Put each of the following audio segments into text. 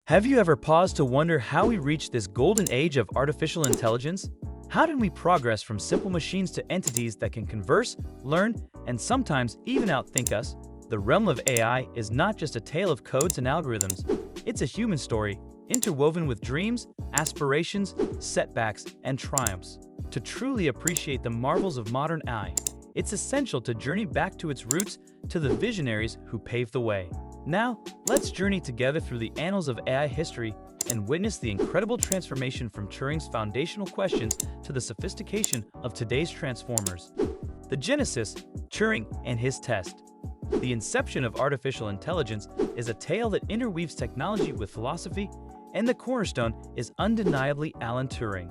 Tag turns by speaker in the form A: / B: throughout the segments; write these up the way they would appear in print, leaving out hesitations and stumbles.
A: Have you ever paused to wonder how we reached this golden age of artificial intelligence? How did we progress from simple machines to entities that can converse, learn, and sometimes even outthink us? The realm of AI is not just a tale of codes and algorithms. It's a human story, interwoven with dreams, aspirations, setbacks, and triumphs. To truly appreciate the marvels of modern AI, it's essential to journey back to its roots, to the visionaries who paved the way. Now, let's journey together through the annals of AI history and witness the incredible transformation from Turing's foundational questions to the sophistication of today's transformers. The genesis, Turing and his test. The inception of artificial intelligence is a tale that interweaves technology with philosophy, and the cornerstone is undeniably Alan Turing.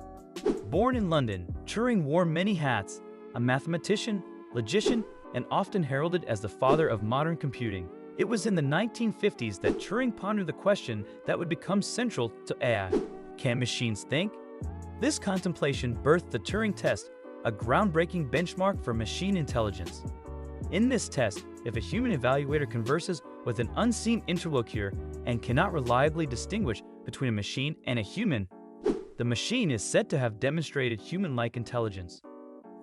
A: Born in London, Turing wore many hats: a mathematician, logician, and often heralded as the father of modern computing. It was in the 1950s that Turing pondered the question that would become central to AI. Can machines think? This contemplation birthed the Turing test, a groundbreaking benchmark for machine intelligence. In this test, if a human evaluator converses with an unseen interlocutor and cannot reliably distinguish between a machine and a human, the machine is said to have demonstrated human-like intelligence.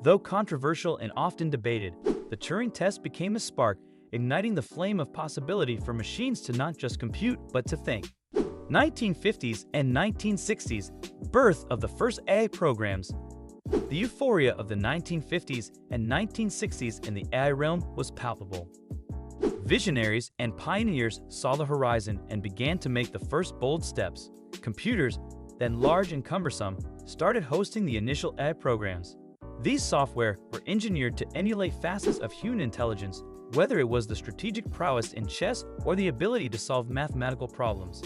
A: Though controversial and often debated, the Turing test became a spark, igniting the flame of possibility for machines to not just compute, but to think. 1950s and 1960s, birth of the first AI programs. The euphoria of the 1950s and 1960s in the AI realm was palpable. Visionaries and pioneers saw the horizon and began to make the first bold steps. Computers, then large and cumbersome, started hosting the initial AI programs. These software were engineered to emulate facets of human intelligence, whether it was the strategic prowess in chess or the ability to solve mathematical problems.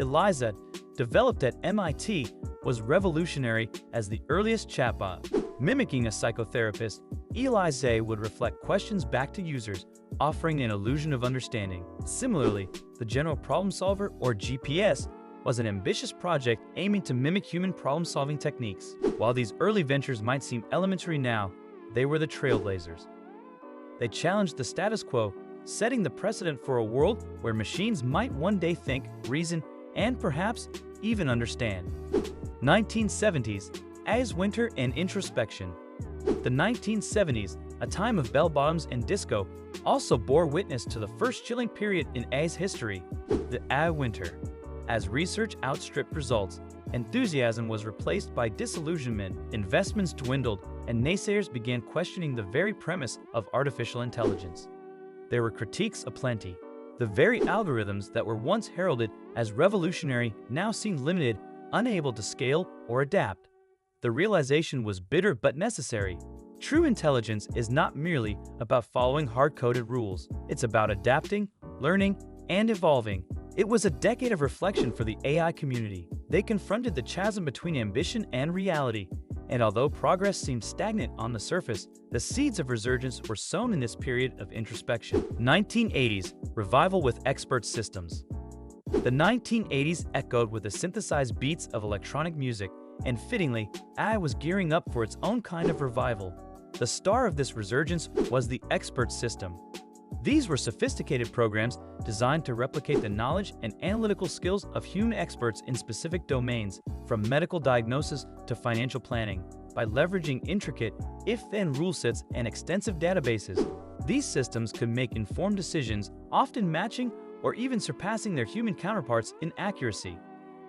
A: ELIZA, developed at MIT, was revolutionary as the earliest chatbot. Mimicking a psychotherapist, ELIZA would reflect questions back to users, offering an illusion of understanding. Similarly, the General Problem Solver, or GPS, was an ambitious project aiming to mimic human problem-solving techniques. While these early ventures might seem elementary now, they were the trailblazers. They challenged the status quo, setting the precedent for a world where machines might one day think, reason, and perhaps even understand. 1970s, AI's winter and introspection. The 1970s, a time of bell-bottoms and disco, also bore witness to the first chilling period in AI's history, the AI winter. As research outstripped results, enthusiasm was replaced by disillusionment, investments dwindled, and naysayers began questioning the very premise of artificial intelligence. There were critiques aplenty. The very algorithms that were once heralded as revolutionary now seemed limited, unable to scale or adapt. The realization was bitter but necessary. True intelligence is not merely about following hard-coded rules. It's about adapting, learning, and evolving. It was a decade of reflection for the AI community. They confronted the chasm between ambition and reality. And although progress seemed stagnant on the surface, the seeds of resurgence were sown in this period of introspection. 1980s, revival with expert systems. The 1980s echoed with the synthesized beats of electronic music, and fittingly, AI was gearing up for its own kind of revival. The star of this resurgence was the expert system. These were sophisticated programs designed to replicate the knowledge and analytical skills of human experts in specific domains, from medical diagnosis to financial planning. By leveraging intricate if-then rule sets and extensive databases, these systems could make informed decisions, often matching or even surpassing their human counterparts in accuracy.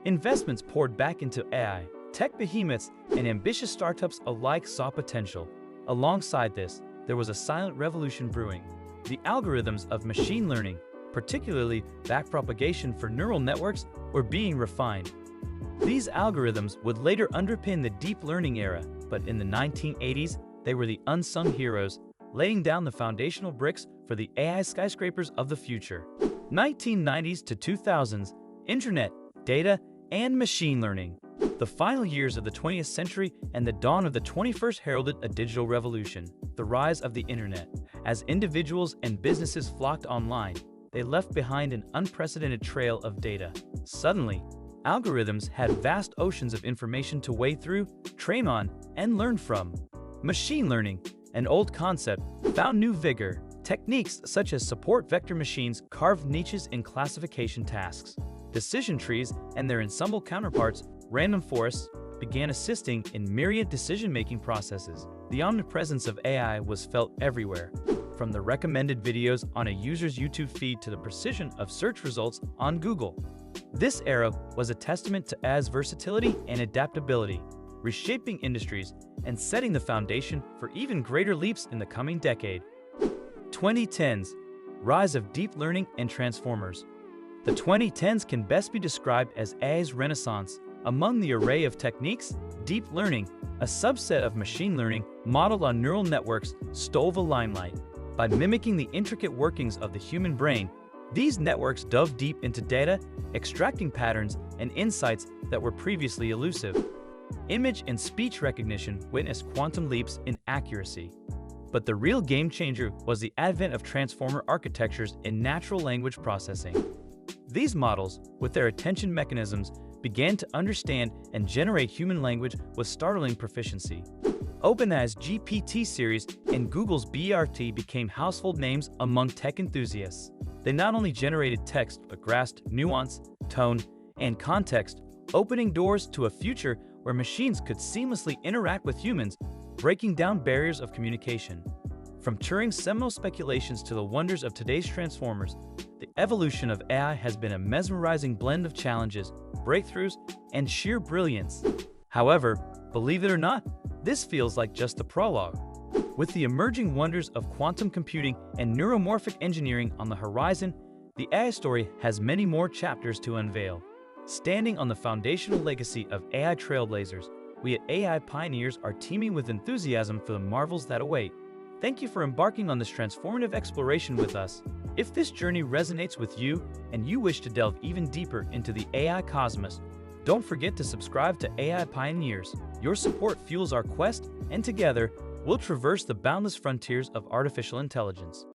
A: Investments poured back into AI. Tech behemoths and ambitious startups alike saw potential. Alongside this, there was a silent revolution brewing. The algorithms of machine learning, particularly backpropagation for neural networks, were being refined. These algorithms would later underpin the deep learning era, but in the 1980s, they were the unsung heroes, laying down the foundational bricks for the AI skyscrapers of the future. 1990s to 2000s, internet, data, and machine learning. The final years of the 20th century and the dawn of the 21st heralded a digital revolution. The rise of the internet. As individuals and businesses flocked online, they left behind an unprecedented trail of data. Suddenly, algorithms had vast oceans of information to wade through, train on, and learn from. Machine learning, an old concept, found new vigor. Techniques such as support vector machines carved niches in classification tasks. decision trees and their ensemble counterparts, random forests, began assisting in myriad decision-making processes. The omnipresence of AI was felt everywhere, from the recommended videos on a user's YouTube feed to the precision of search results on Google. This era was a testament to AI's versatility and adaptability, reshaping industries and setting the foundation for even greater leaps in the coming decade. 2010s – Rise of Deep Learning and Transformers. The 2010s can best be described as AI's renaissance. Among the array of techniques, deep learning, a subset of machine learning modeled on neural networks, stole the limelight. By mimicking the intricate workings of the human brain, these networks dove deep into data, extracting patterns and insights that were previously elusive. Image and speech recognition witnessed quantum leaps in accuracy. But the real game-changer was the advent of transformer architectures in natural language processing. These models, with their attention mechanisms, began to understand and generate human language with startling proficiency. OpenAI's GPT series and Google's BERT became household names among tech enthusiasts. They not only generated text but grasped nuance, tone, and context, opening doors to a future where machines could seamlessly interact with humans, breaking down barriers of communication. From Turing's seminal speculations to the wonders of today's transformers, the evolution of AI has been a mesmerizing blend of challenges, breakthroughs, and sheer brilliance. However, believe it or not, this feels like just the prologue. With the emerging wonders of quantum computing and neuromorphic engineering on the horizon, the AI story has many more chapters to unveil. Standing on the foundational legacy of AI trailblazers, we at AI Pioneers are teeming with enthusiasm for the marvels that await. Thank you for embarking on this transformative exploration with us. If this journey resonates with you and you wish to delve even deeper into the AI cosmos, don't forget to subscribe to AI Pioneers. Your support fuels our quest, and together, we'll traverse the boundless frontiers of artificial intelligence.